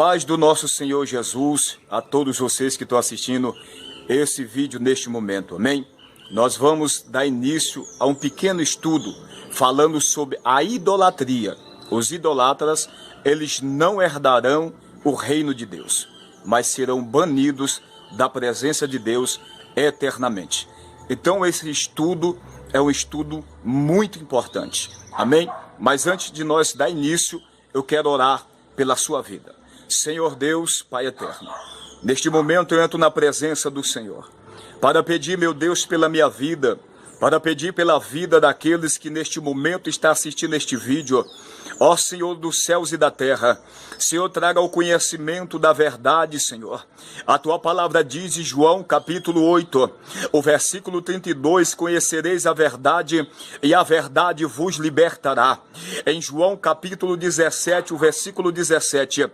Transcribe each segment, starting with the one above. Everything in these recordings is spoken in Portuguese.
paz do nosso Senhor Jesus a todos vocês que estão assistindo esse vídeo neste momento, amém? Nós vamos dar início a um pequeno estudo falando sobre a idolatria. Os idolatras, eles não herdarão o reino de Deus, mas serão banidos da presença de Deus eternamente. Então esse estudo é um estudo muito importante, amém? Mas antes de nós dar início, eu quero orar pela sua vida. Senhor Deus, Pai eterno, neste momento eu entro na presença do Senhor para pedir, meu Deus, pela minha vida, para pedir pela vida daqueles que neste momento estão assistindo este vídeo. Ó Senhor dos céus e da terra, Senhor, traga o conhecimento da verdade, Senhor. A tua palavra diz em João capítulo 8, o versículo 32, conhecereis a verdade e a verdade vos libertará. Em João capítulo 17, o versículo 17,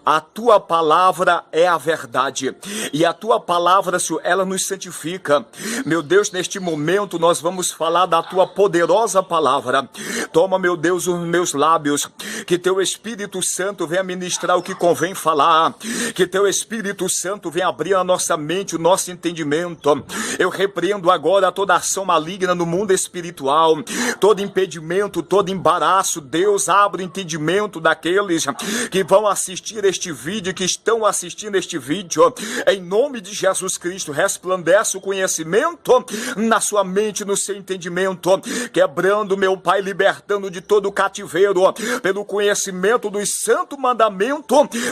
a tua palavra é a verdade e a tua palavra, Senhor, ela nos santifica. Meu Deus, neste momento nós vamos falar da tua poderosa palavra. Toma, meu Deus, os meus lábios, que teu Espírito Santo venha ministrar o que convém falar, que teu Espírito Santo venha abrir a nossa mente, o nosso entendimento. Eu repreendo agora toda ação maligna no mundo espiritual, todo impedimento, todo embaraço. Deus, abre o entendimento daqueles que vão assistir este vídeo, que estão assistindo este vídeo. Em nome de Jesus Cristo, resplandece o conhecimento na sua mente, no seu entendimento, quebrando, meu Pai, libertando de todo o cativeiro, pelo conhecimento dos santos mandamentos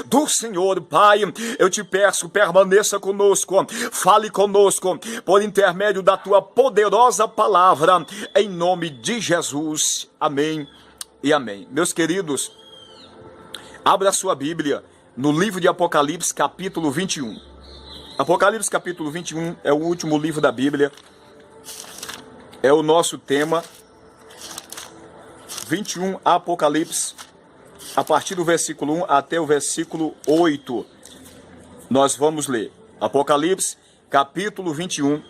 do Senhor. Pai, eu te peço, permaneça conosco, fale conosco, por intermédio da tua poderosa palavra, em nome de Jesus. Amém e amém. Meus queridos, abra a sua Bíblia no livro de Apocalipse, capítulo 21. Apocalipse, capítulo 21 é o último livro da Bíblia, é o nosso tema. 21, Apocalipse, a partir do versículo 1 até o versículo 8. Nós vamos ler Apocalipse, capítulo 21,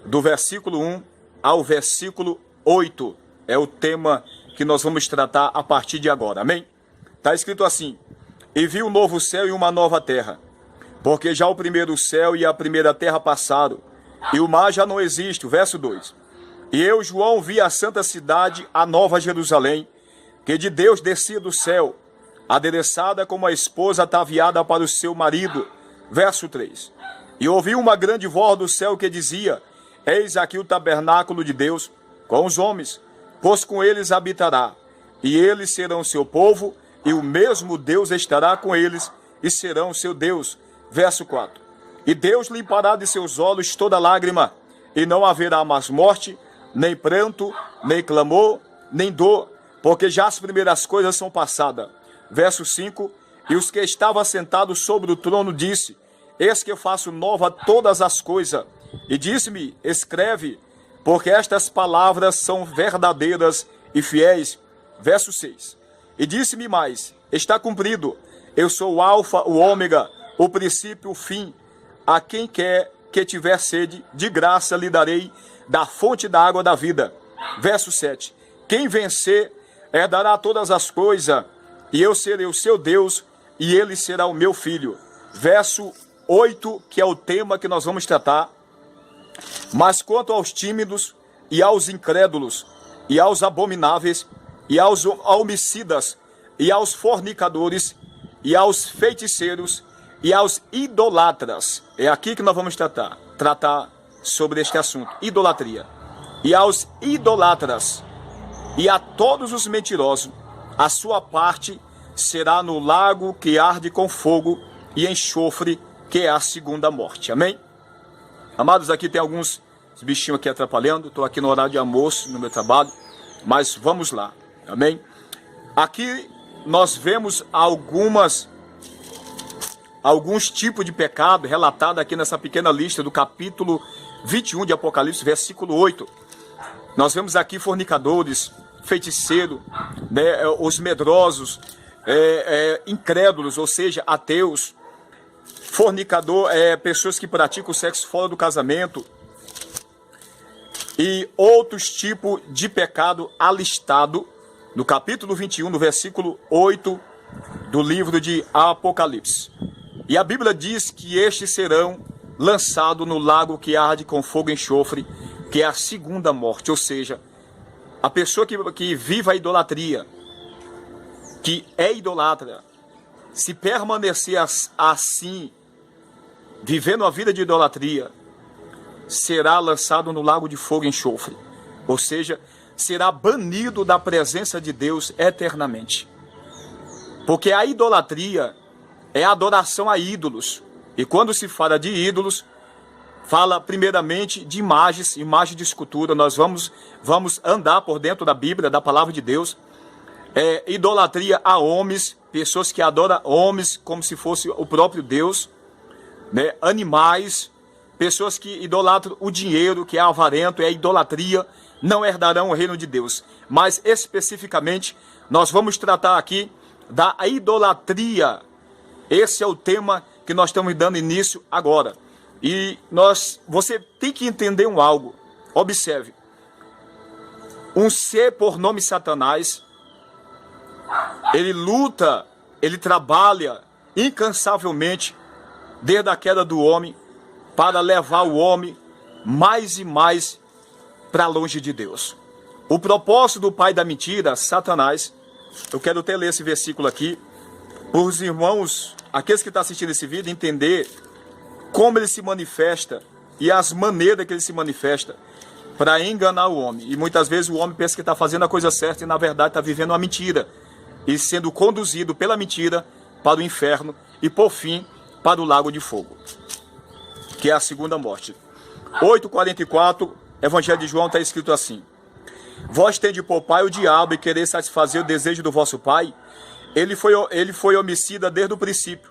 do versículo 1 ao versículo 8. É o tema que nós vamos tratar a partir de agora, amém? Está escrito assim: e vi um novo céu e uma nova terra, porque já o primeiro céu e a primeira terra passaram, e o mar já não existe. O verso 2. E eu, João, vi a santa cidade, a nova Jerusalém, que de Deus descia do céu, adereçada como a esposa ataviada para o seu marido. Verso 3. E ouvi uma grande voz do céu que dizia: eis aqui o tabernáculo de Deus com os homens, pois com eles habitará, e eles serão seu povo, e o mesmo Deus estará com eles, e serão seu Deus. Verso 4. E Deus limpará de seus olhos toda lágrima, e não haverá mais morte, nem pranto, nem clamor, nem dor, porque já as primeiras coisas são passadas. Verso 5. E os que estavam sentados sobre o trono disse: eis que eu faço nova todas as coisas. E disse-me: escreve, porque estas palavras são verdadeiras e fiéis. Verso 6. E disse-me mais: está cumprido. Eu sou o alfa, o ômega, o princípio, o fim. A quem quer que tiver sede, de graça lhe darei da fonte da água da vida. Verso 7. Quem vencer herdará todas as coisas, e eu serei o seu Deus, e ele será o meu filho. Verso 8, que é o tema que nós vamos tratar. Mas quanto aos tímidos, e aos incrédulos, e aos abomináveis, e aos homicidas, e aos fornicadores, e aos feiticeiros, e aos idolatras, é aqui que nós vamos tratar sobre este assunto, idolatria. E aos idolatras, e a todos os mentirosos, a sua parte será no lago que arde com fogo e enxofre, que é a segunda morte. Amém? Amados, aqui tem alguns bichinhos aqui atrapalhando. Estou aqui no horário de almoço, no meu trabalho, mas vamos lá. Amém? Aqui nós vemos alguns tipos de pecado relatados aqui nessa pequena lista do capítulo 21 de Apocalipse, versículo 8. Nós vemos aqui fornicadores, feiticeiros, né, os medrosos, incrédulos, ou seja, ateus, fornicador, pessoas que praticam sexo fora do casamento, e outros tipos de pecado alistado no capítulo 21, no versículo 8 do livro de Apocalipse. E a Bíblia diz que estes serão lançados no lago que arde com fogo e enxofre, que é a segunda morte. Ou seja, a pessoa que vive a idolatria, que é idolatra, se permanecer assim, vivendo a vida de idolatria, será lançado no lago de fogo e enxofre. Ou seja, será banido da presença de Deus eternamente. Porque a idolatria é a adoração a ídolos. E quando se fala de ídolos, fala primeiramente de imagens de escultura. Nós vamos andar por dentro da Bíblia, da palavra de Deus. Idolatria a homens, pessoas que adoram homens como se fosse o próprio Deus, né? Animais, pessoas que idolatram o dinheiro, que é avarento, é idolatria, não herdarão o reino de Deus. Mas especificamente, nós vamos tratar aqui da idolatria. Esse é o tema que nós estamos dando início agora. E você tem que entender algo. Observe. Um ser por nome Satanás, ele luta, ele trabalha incansavelmente desde a queda do homem para levar o homem mais e mais para longe de Deus. O propósito do pai da mentira, Satanás, eu quero até ler esse versículo aqui, para os irmãos, aqueles que estão assistindo esse vídeo, entender como ele se manifesta e as maneiras que ele se manifesta para enganar o homem. E muitas vezes o homem pensa que está fazendo a coisa certa e na verdade está vivendo uma mentira e sendo conduzido pela mentira para o inferno e por fim para o lago de fogo, que é a segunda morte. 8:44, Evangelho de João, está escrito assim: vós tendes por pai o diabo e quereis satisfazer o desejo do vosso pai. Ele foi homicida desde o princípio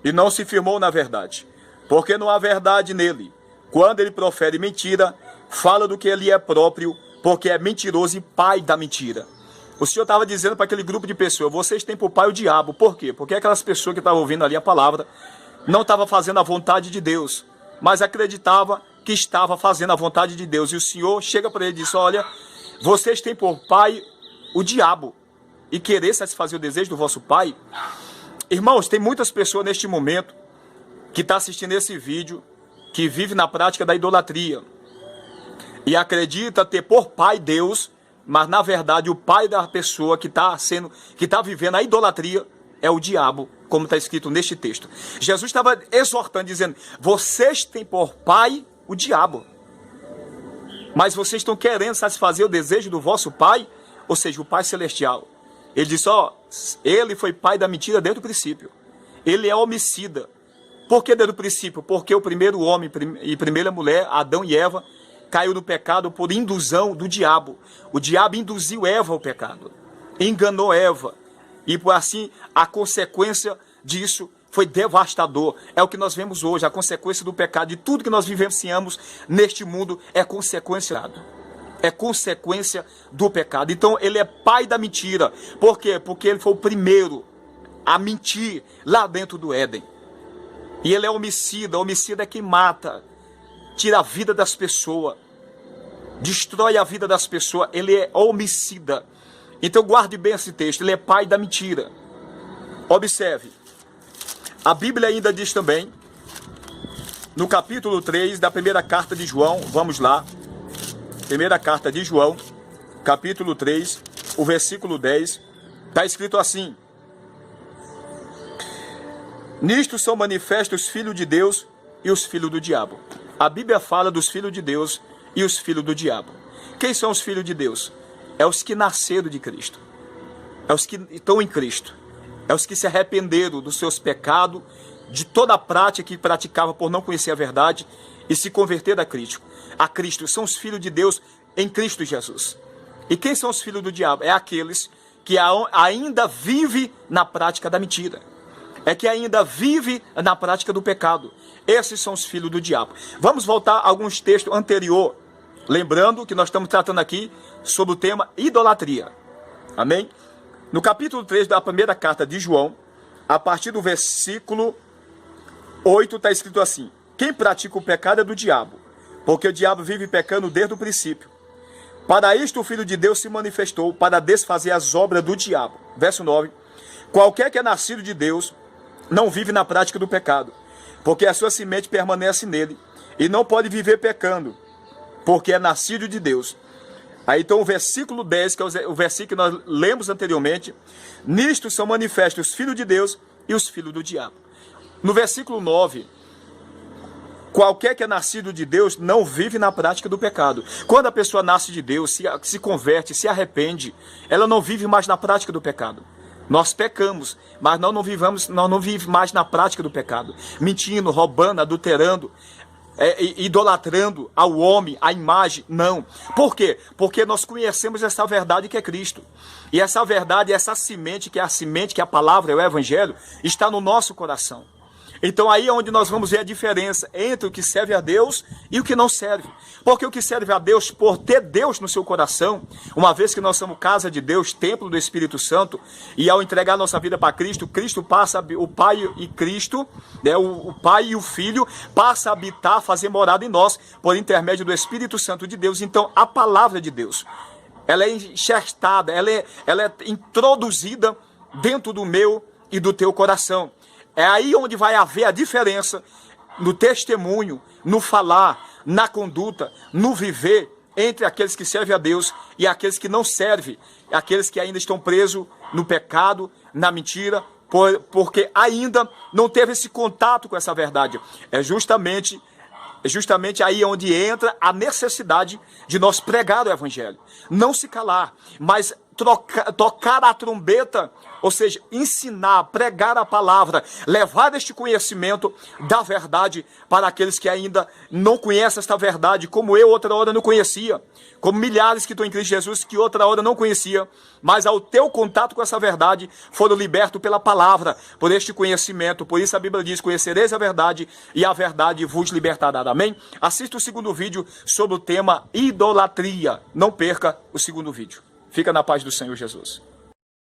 e não se firmou na verdade, porque não há verdade nele. Quando ele profere mentira, fala do que ele é próprio, porque é mentiroso e pai da mentira. O Senhor estava dizendo para aquele grupo de pessoas: vocês têm por pai o diabo. Por quê? Porque aquelas pessoas que estavam ouvindo ali a palavra não estavam fazendo a vontade de Deus, mas acreditava que estava fazendo a vontade de Deus. E o Senhor chega para ele e diz: olha, vocês têm por pai o diabo e querer satisfazer o desejo do vosso pai. Irmãos, tem muitas pessoas neste momento que estão assistindo esse vídeo, que vive na prática da idolatria e acredita ter por pai Deus, mas na verdade o pai da pessoa que está vivendo a idolatria é o diabo, como está escrito neste texto. Jesus estava exortando, dizendo: vocês têm por pai o diabo, mas vocês estão querendo satisfazer o desejo do vosso pai, ou seja, o pai celestial. Ele disse: ele foi pai da mentira desde o princípio. Ele é homicida. Por que desde o princípio? Porque o primeiro homem e primeira mulher, Adão e Eva, caiu no pecado por induzão do diabo. O diabo induziu Eva ao pecado, enganou Eva, e por assim a consequência disso foi devastador. É o que nós vemos hoje, a consequência do pecado, de tudo que nós vivenciamos neste mundo é consequência do pecado. Então ele é pai da mentira. Por quê? Porque ele foi o primeiro a mentir lá dentro do Éden. E ele é homicida. Homicida é quem mata, tira a vida das pessoas, destrói a vida das pessoas. Ele é homicida. Então guarde bem esse texto. Ele é pai da mentira. Observe. A Bíblia ainda diz também, no capítulo 3 da primeira carta de João, vamos lá. Primeira carta de João, capítulo 3, o versículo 10, está escrito assim: nisto são manifestos os filhos de Deus e os filhos do diabo. A Bíblia fala dos filhos de Deus e os filhos do diabo. Quem são os filhos de Deus? É os que nasceram de Cristo. É os que estão em Cristo. É os que se arrependeram dos seus pecados, de toda a prática que praticava por não conhecer a verdade e se converter a Cristo. São os filhos de Deus em Cristo Jesus. E quem são os filhos do diabo? É aqueles que ainda vivem na prática da mentira. É que ainda vive na prática do pecado. Esses são os filhos do diabo. Vamos voltar a alguns textos anteriores. Lembrando que nós estamos tratando aqui sobre o tema idolatria. Amém? No capítulo 3 da primeira carta de João, a partir do versículo 8, está escrito assim: quem pratica o pecado é do diabo, porque o diabo vive pecando desde o princípio. Para isto o Filho de Deus se manifestou, para desfazer as obras do diabo. Verso 9. Qualquer que é nascido de Deus não vive na prática do pecado, porque a sua semente permanece nele, e não pode viver pecando, porque é nascido de Deus. Aí então o versículo 10, que é o versículo que nós lemos anteriormente, nisto são manifestos os filhos de Deus e os filhos do diabo. No versículo 9, qualquer que é nascido de Deus não vive na prática do pecado. Quando a pessoa nasce de Deus, se converte, se arrepende, ela não vive mais na prática do pecado. Nós pecamos, mas nós não vivemos mais na prática do pecado. Mentindo, roubando, adulterando, idolatrando ao homem, à imagem, não. Por quê? Porque nós conhecemos essa verdade que é Cristo. E essa verdade, essa semente, que é a semente, que é a palavra, é o evangelho, está no nosso coração. Então aí é onde nós vamos ver a diferença entre o que serve a Deus e o que não serve. Porque o que serve a Deus, por ter Deus no seu coração, uma vez que nós somos casa de Deus, templo do Espírito Santo, e ao entregar nossa vida para Cristo, Cristo passa, o Pai e Cristo, né, o Pai e o Filho, passa a habitar, fazer morada em nós, por intermédio do Espírito Santo de Deus. Então a palavra de Deus, ela é enxertada, ela é introduzida dentro do meu e do teu coração. É aí onde vai haver a diferença no testemunho, no falar, na conduta, no viver, entre aqueles que servem a Deus e aqueles que não servem, aqueles que ainda estão presos no pecado, na mentira, porque ainda não teve esse contato com essa verdade. É justamente aí onde entra a necessidade de nós pregar o evangelho. Não se calar, mas tocar a trombeta, ou seja, ensinar, pregar a palavra, levar este conhecimento da verdade para aqueles que ainda não conhecem esta verdade, como eu outra hora não conhecia, como milhares que estão em Cristo Jesus que outra hora não conhecia, mas ao teu contato com essa verdade foram libertos pela palavra, por este conhecimento. Por isso a Bíblia diz: conhecereis a verdade e a verdade vos libertará. Amém? Assista o segundo vídeo sobre o tema idolatria. Não perca o segundo vídeo. Fica na paz do Senhor Jesus.